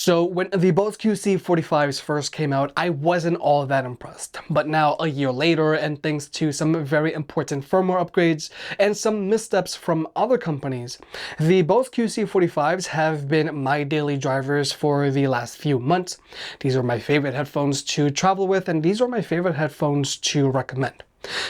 So when the Bose QC45s first came out, I wasn't all that impressed. But now, a year later, and thanks to some very important firmware upgrades and some missteps from other companies, the Bose QC45s have been my daily drivers for the last few months. These are my favorite headphones to travel with, and these are my favorite headphones to recommend.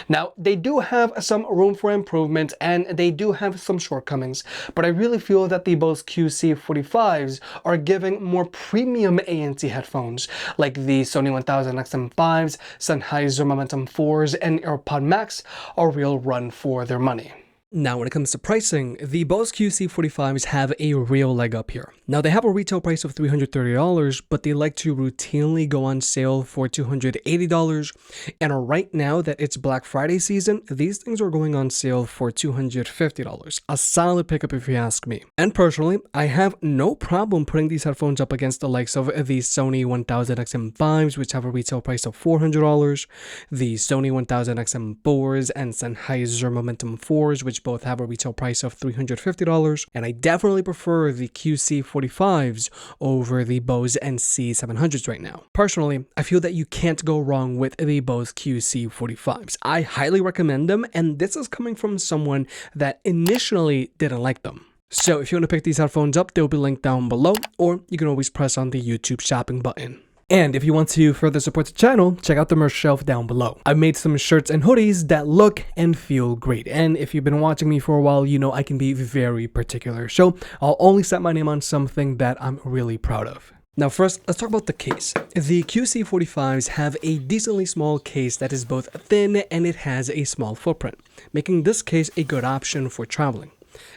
Now, they do have some room for improvement and they do have some shortcomings, but I really feel that the Bose QC45s are giving more premium ANC headphones, like the Sony 1000 XM5s, Sennheiser Momentum 4s, and AirPods Max, a real run for their money. Now, when it comes to pricing, the Bose QC45s have a real leg up here. Now, they have a retail price of $330, but they like to routinely go on sale for $280. And right now that it's Black Friday season, these things are going on sale for $250. A solid pickup if you ask me. And personally, I have no problem putting these headphones up against the likes of the Sony 1000 XM5s, which have a retail price of $400, the Sony 1000 XM4s and Sennheiser Momentum 4s, which both have a retail price of $350, and I definitely prefer the QC45s over the Bose NC700s right now. Personally, I feel that you can't go wrong with the Bose QC45s. I highly recommend them, and this is coming from someone that initially didn't like them. So if you want to pick these headphones up, they'll be linked down below, or you can always press on the YouTube shopping button. And if you want to further support the channel, check out the merch shelf down below. I've made some shirts and hoodies that look and feel great. And if you've been watching me for a while, you know I can be very particular. So I'll only set my name on something that I'm really proud of. Now first, let's talk about the case. The QC45s have a decently small case that is both thin and it has a small footprint, making this case a good option for traveling.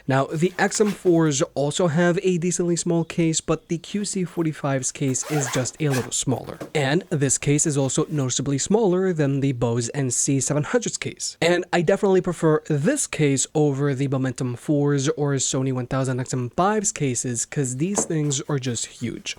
Now, the XM4s also have a decently small case, but the QC45's case is just a little smaller. And this case is also noticeably smaller than the Bose NC700's case. And I definitely prefer this case over the Momentum 4s or Sony 1000 XM5's cases because these things are just huge.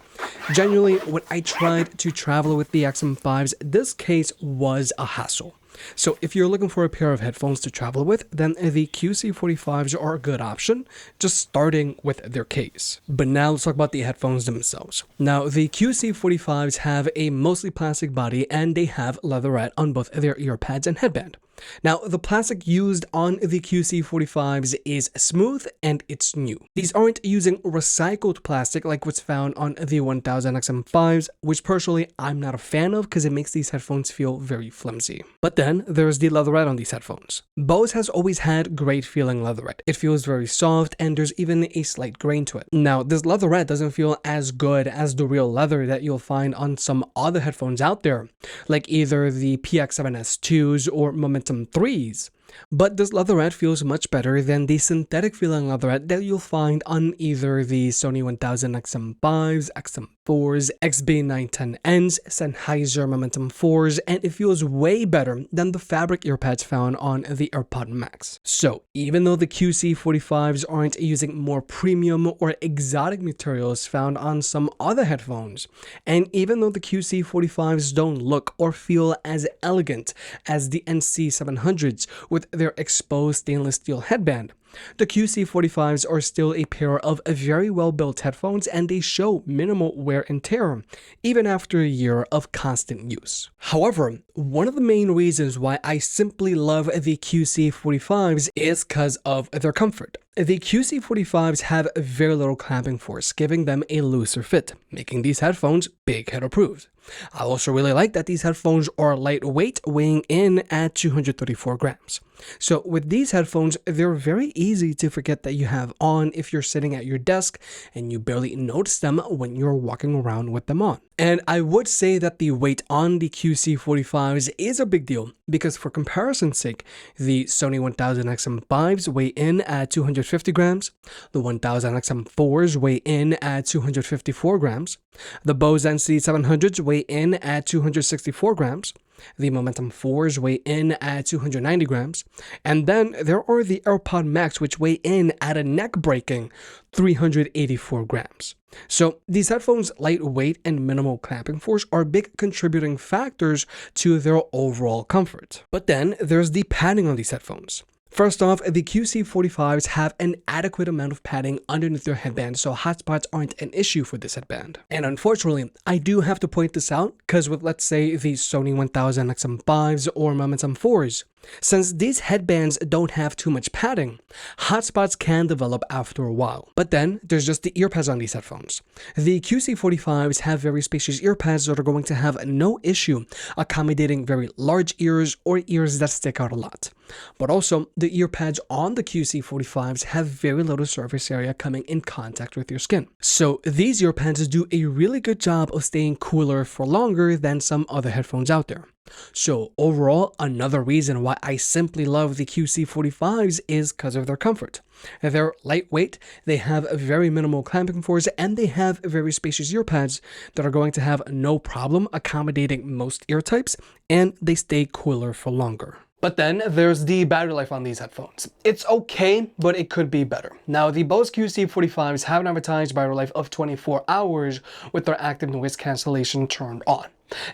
Genuinely, when I tried to travel with the XM5s, this case was a hassle. So if you're looking for a pair of headphones to travel with, then the QC45s are a good option, just starting with their case. But now let's talk about the headphones themselves. Now the QC45s have a mostly plastic body and they have leatherette on both their ear pads and headband. Now, the plastic used on the QC45s is smooth and it's new. These aren't using recycled plastic like what's found on the 1000 XM5s, which personally I'm not a fan of because it makes these headphones feel very flimsy. But then there's the leatherette on these headphones. Bose has always had great feeling leatherette. It feels very soft and there's even a slight grain to it. Now, this leatherette doesn't feel as good as the real leather that you'll find on some other headphones out there, like either the PX7S2s or Momentum 3s. But this leatherette feels much better than the synthetic feeling leatherette that you'll find on either the Sony 1000 XM5s, XM4s, XB910Ns, Sennheiser Momentum 4s, and it feels way better than the fabric earpads found on the AirPods Max. So even though the QC45s aren't using more premium or exotic materials found on some other headphones, and even though the QC45s don't look or feel as elegant as the NC700s with their exposed stainless steel headband, the QC45s are still a pair of very well-built headphones and they show minimal wear and tear, even after a year of constant use. However, one of the main reasons why I simply love the QC45s is because of their comfort. The QC45s have very little clamping force, giving them a looser fit, making these headphones big head approved. I also really like that these headphones are lightweight, weighing in at 234 grams. So with these headphones, they're very easy to forget that you have on if you're sitting at your desk and you barely notice them when you're walking around with them on. And I would say that the weight on the QC45s is a big deal because for comparison's sake, the Sony 1000 XM5s weigh in at 250 grams, the 1000 XM4s weigh in at 254 grams, the Bose NC700s weigh in at 264 grams, the Momentum 4s weigh in at 290 grams, and then there are the AirPods Max which weigh in at a neck-breaking 384 grams. So these headphones' lightweight and minimal clamping force are big contributing factors to their overall comfort. But then there's the padding on these headphones. First off, the QC45s have an adequate amount of padding underneath their headband, so hotspots aren't an issue for this headband. And unfortunately, I do have to point this out because with, let's say, the Sony 1000 XM5s or Momentum 4s, since these headbands don't have too much padding, hotspots can develop after a while. But then, there's just the earpads on these headphones. The QC45s have very spacious earpads that are going to have no issue accommodating very large ears or ears that stick out a lot. But also, the earpads on the QC45s have very little surface area coming in contact with your skin. So these earpads do a really good job of staying cooler for longer than some other headphones out there. So overall, another reason why I simply love the QC45s is because of their comfort. They're lightweight, they have very minimal clamping force, and they have very spacious earpads that are going to have no problem accommodating most ear types, and they stay cooler for longer. But then there's the battery life on these headphones. It's okay, but it could be better. Now, the Bose QC45s have an advertised battery life of 24 hours with their active noise cancellation turned on.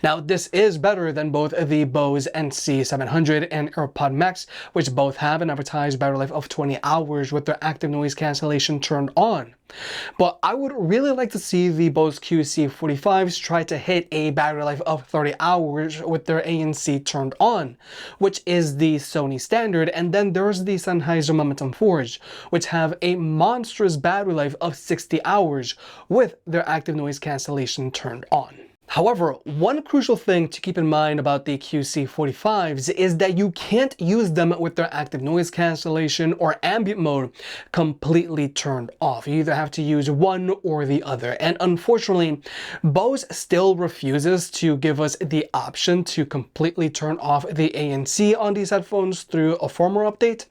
Now, this is better than both the Bose NC700 and AirPods Max, which both have an advertised battery life of 20 hours with their active noise cancellation turned on. But I would really like to see the Bose QC45s try to hit a battery life of 30 hours with their ANC turned on, which is the Sony standard, and then there's the Sennheiser Momentum 4s, which have a monstrous battery life of 60 hours with their active noise cancellation turned on. However, one crucial thing to keep in mind about the QC45s is that you can't use them with their active noise cancellation or ambient mode completely turned off. You either have to use one or the other. And unfortunately, Bose still refuses to give us the option to completely turn off the ANC on these headphones through a firmware update.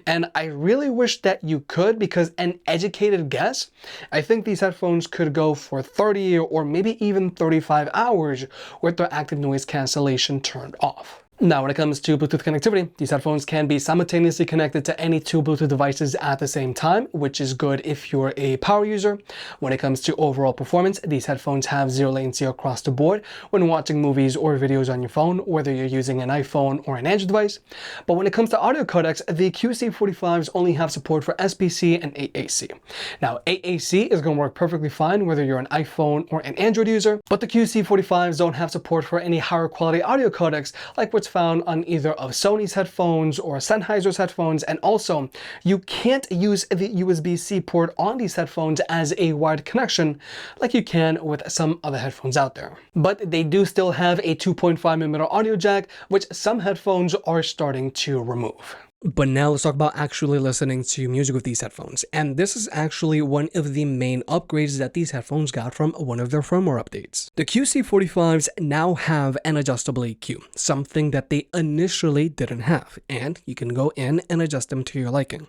And I really wish that you could, because an educated guess, I think these headphones could go for 30 or maybe even 35 hours with their active noise cancellation turned off. Now, when it comes to Bluetooth connectivity, these headphones can be simultaneously connected to any two Bluetooth devices at the same time, which is good if you're a power user. When it comes to overall performance, these headphones have zero latency across the board when watching movies or videos on your phone, whether you're using an iPhone or an Android device. But when it comes to audio codecs, the QC45s only have support for SBC and AAC. Now, AAC is going to work perfectly fine whether you're an iPhone or an Android user, but the QC45s don't have support for any higher quality audio codecs like what's found on either of Sony's headphones or Sennheiser's headphones, and also you can't use the USB-C port on these headphones as a wired connection like you can with some other headphones out there. But they do still have a 2.5mm audio jack, which some headphones are starting to remove. But now let's talk about actually listening to music with these headphones. And this is actually one of the main upgrades that these headphones got from one of their firmware updates. The QC45s now have an adjustable EQ, something that they initially didn't have, and you can go in and adjust them to your liking.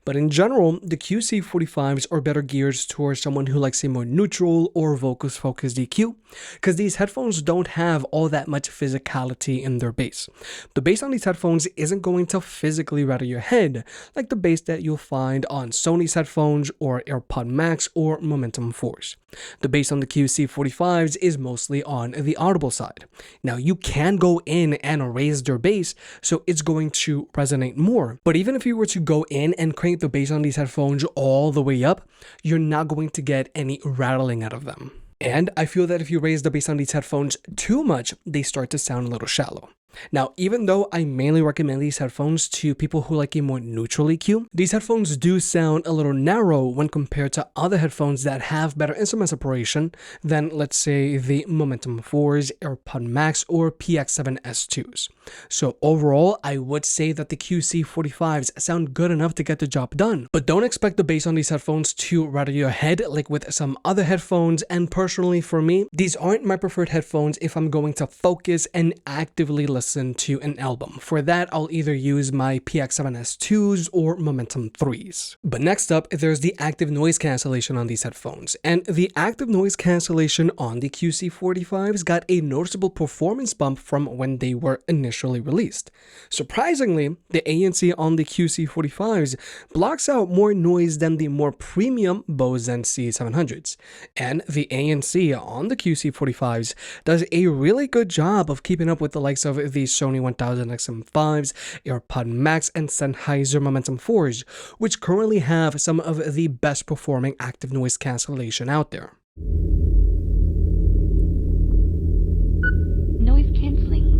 But in general, the QC45s are better geared towards someone who likes a more neutral or vocals-focused EQ, because these headphones don't have all that much physicality in their bass. The bass on these headphones isn't going to physically rattle your head like the bass that you'll find on Sony's headphones or AirPods Max or Momentum 4s. The bass on the QC45s is mostly on the audible side. Now, you can go in and raise their bass, so it's going to resonate more. But even if you were to go in and crank the bass on these headphones all the way up, you're not going to get any rattling out of them. And I feel that if you raise the bass on these headphones too much, they start to sound a little shallow. Now, even though I mainly recommend these headphones to people who like a more neutral EQ, these headphones do sound a little narrow when compared to other headphones that have better instrument separation than, let's say, the Momentum 4s, AirPods Max, or PX7S2s. So overall, I would say that the QC45s sound good enough to get the job done. But don't expect the bass on these headphones to rattle your head like with some other headphones, and personally for me, these aren't my preferred headphones if I'm going to focus and actively listen to an album. For that, I'll either use my PX7S2s or Momentum 3s. But next up, there's the active noise cancellation on these headphones. And the active noise cancellation on the QC45s got a noticeable performance bump from when they were initially released. Surprisingly, the ANC on the QC45s blocks out more noise than the more premium Bose NC700s. And the ANC on the QC45s does a really good job of keeping up with the likes of are the Sony 1000 XM5s, AirPods Max, and Sennheiser Momentum 4s, which currently have some of the best performing active noise cancellation out there. Noise cancelling.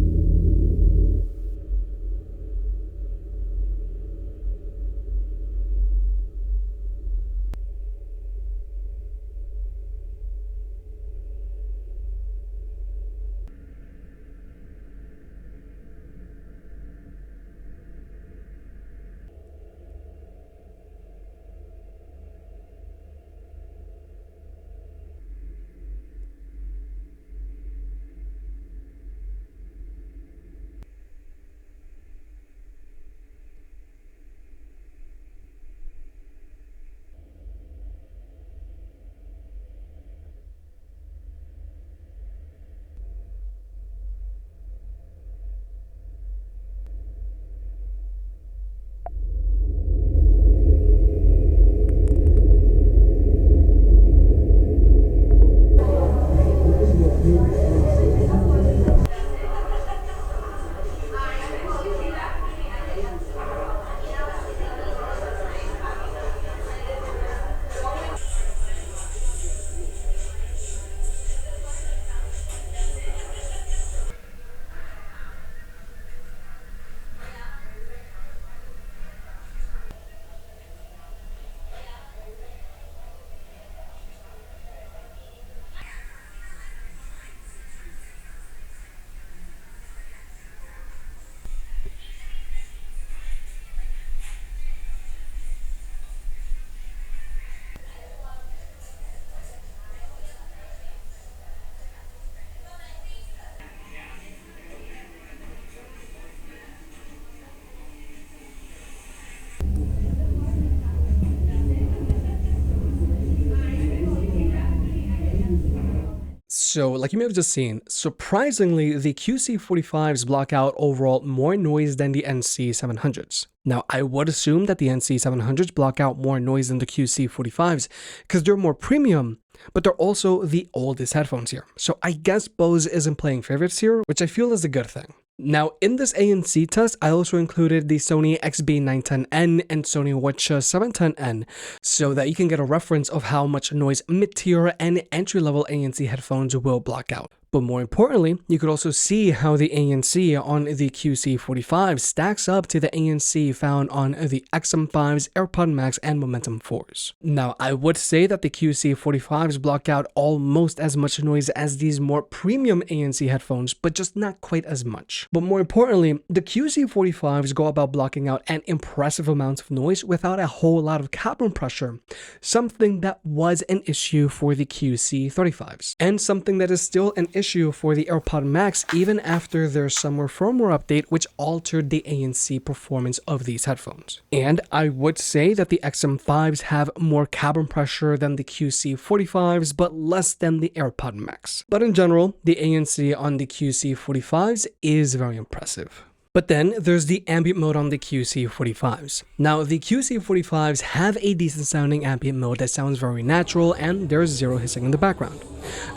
So, like you may have just seen, surprisingly, the QC45s block out overall more noise than the NC700s. Now, I would assume that the NC700s block out more noise than the QC45s because they're more premium, but they're also the oldest headphones here. So I guess Bose isn't playing favorites here, which I feel is a good thing. Now, in this ANC test, I also included the Sony XB910N and Sony Watcha 710N so that you can get a reference of how much noise mid-tier and entry-level ANC headphones will block out. But more importantly, you could also see how the ANC on the QC45 stacks up to the ANC found on the XM5s, AirPods Max, and Momentum 4s. Now, I would say that the QC45s block out almost as much noise as these more premium ANC headphones, but just not quite as much. But more importantly, the QC45s go about blocking out an impressive amount of noise without a whole lot of cabin pressure, something that was an issue for the QC35s, and something that is still an issue for the AirPods Max even after their summer firmware update, which altered the ANC performance of these headphones. And I would say that the XM5s have more cabin pressure than the QC45s, but less than the AirPods Max. But in general, the ANC on the QC45s is very impressive. But then there's the ambient mode on the QC45s. Now, the QC45s have a decent sounding ambient mode that sounds very natural and there's zero hissing in the background.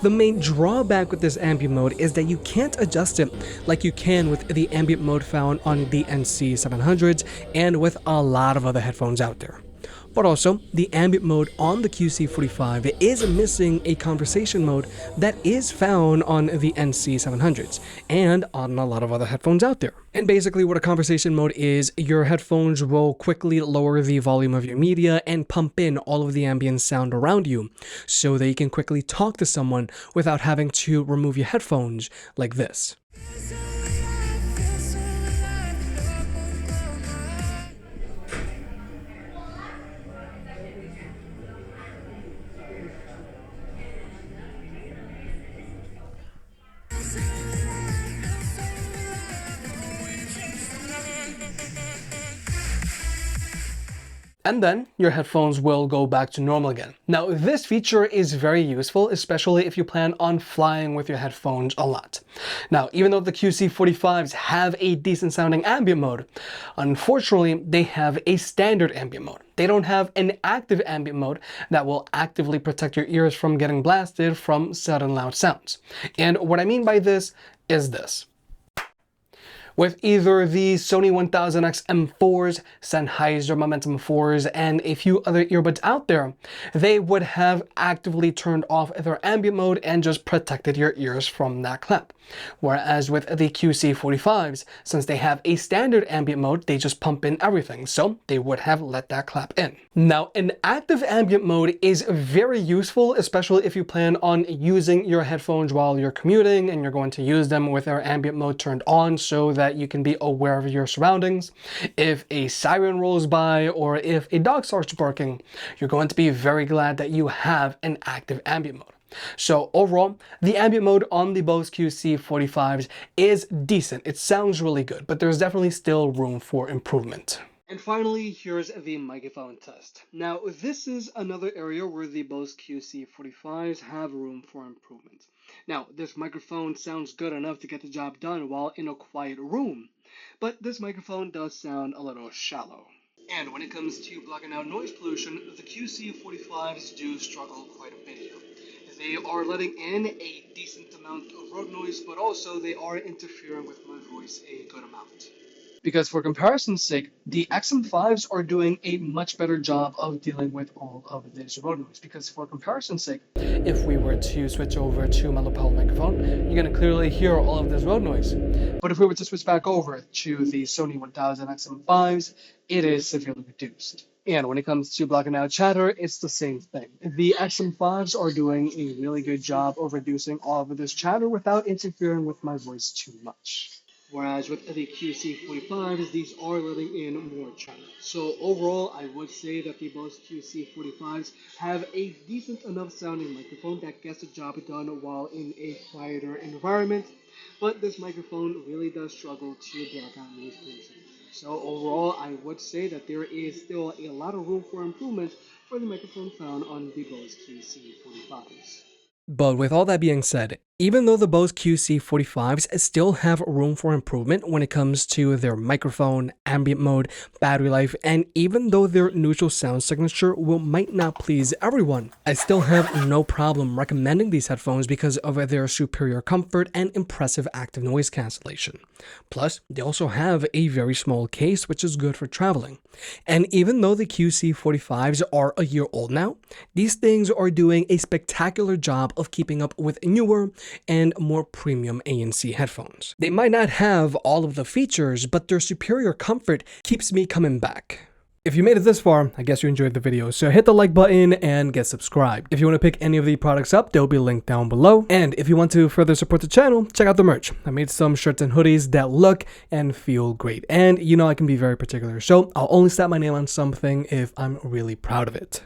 The main drawback with this ambient mode is that you can't adjust it like you can with the ambient mode found on the NC700s and with a lot of other headphones out there. But also, the ambient mode on the QC45 is missing a conversation mode that is found on the NC700s and on a lot of other headphones out there. And basically what a conversation mode is, your headphones will quickly lower the volume of your media and pump in all of the ambient sound around you so that you can quickly talk to someone without having to remove your headphones like this. And then your headphones will go back to normal again. Now, this feature is very useful, especially if you plan on flying with your headphones a lot. Now, even though the QC45s have a decent sounding ambient mode, unfortunately, they have a standard ambient mode. They don't have an active ambient mode that will actively protect your ears from getting blasted from sudden loud sounds. And what I mean by this is this. With either the Sony 1000 XM4s, Sennheiser Momentum 4s, and a few other earbuds out there, they would have actively turned off their ambient mode and just protected your ears from that clap. Whereas with the QC45s, since they have a standard ambient mode, they just pump in everything, so they would have let that clap in. Now, an active ambient mode is very useful, especially if you plan on using your headphones while you're commuting and you're going to use them with their ambient mode turned on so that you can be aware of your surroundings. If a siren rolls by or if a dog starts barking, you're going to be very glad that you have an active ambient mode. So overall, the ambient mode on the Bose QC45s is decent. It sounds really good, but there's definitely still room for improvement. And finally, here's the microphone test. Now, this is another area where the Bose QC45s have room for improvement. Now, this microphone sounds good enough to get the job done while in a quiet room, but this microphone does sound a little shallow. And when it comes to blocking out noise pollution, the QC45s do struggle quite a bit here. They are letting in a decent amount of road noise, but also they are interfering with my voice a good amount. Because for comparison's sake, the XM5s are doing a much better job of dealing with all of this road noise. Because for comparison's sake, if we were to switch over to my lapel microphone, you're going to clearly hear all of this road noise. But if we were to switch back over to the Sony 1000 XM5s, it is severely reduced. And when it comes to blocking out chatter, it's the same thing. The XM5s are doing a really good job of reducing all of this chatter without interfering with my voice too much. Whereas with the QC45s, these are letting in more chatter. So overall, I would say that the Bose QC45s have a decent enough sounding microphone that gets the job done while in a quieter environment. But this microphone really does struggle to block out noise pollution. So overall, I would say that there is still a lot of room for improvement for the microphone found on the Bose QC45s. But with all that being said, even though the Bose QC45s still have room for improvement when it comes to their microphone, ambient mode, battery life, and even though their neutral sound signature might not please everyone, I still have no problem recommending these headphones because of their superior comfort and impressive active noise cancellation. Plus, they also have a very small case, which is good for traveling. And even though the QC45s are a year old now, these things are doing a spectacular job of keeping up with newer and more premium ANC headphones. They might not have all of the features, but their superior comfort keeps me coming back. If you made it this far, I guess you enjoyed the video, so hit the like button and get subscribed. If you want to pick any of the products up, they'll be linked down below. And if you want to further support the channel, check out the merch. I made some shirts and hoodies that look and feel great. And you know I can be very particular, so I'll only slap my name on something if I'm really proud of it.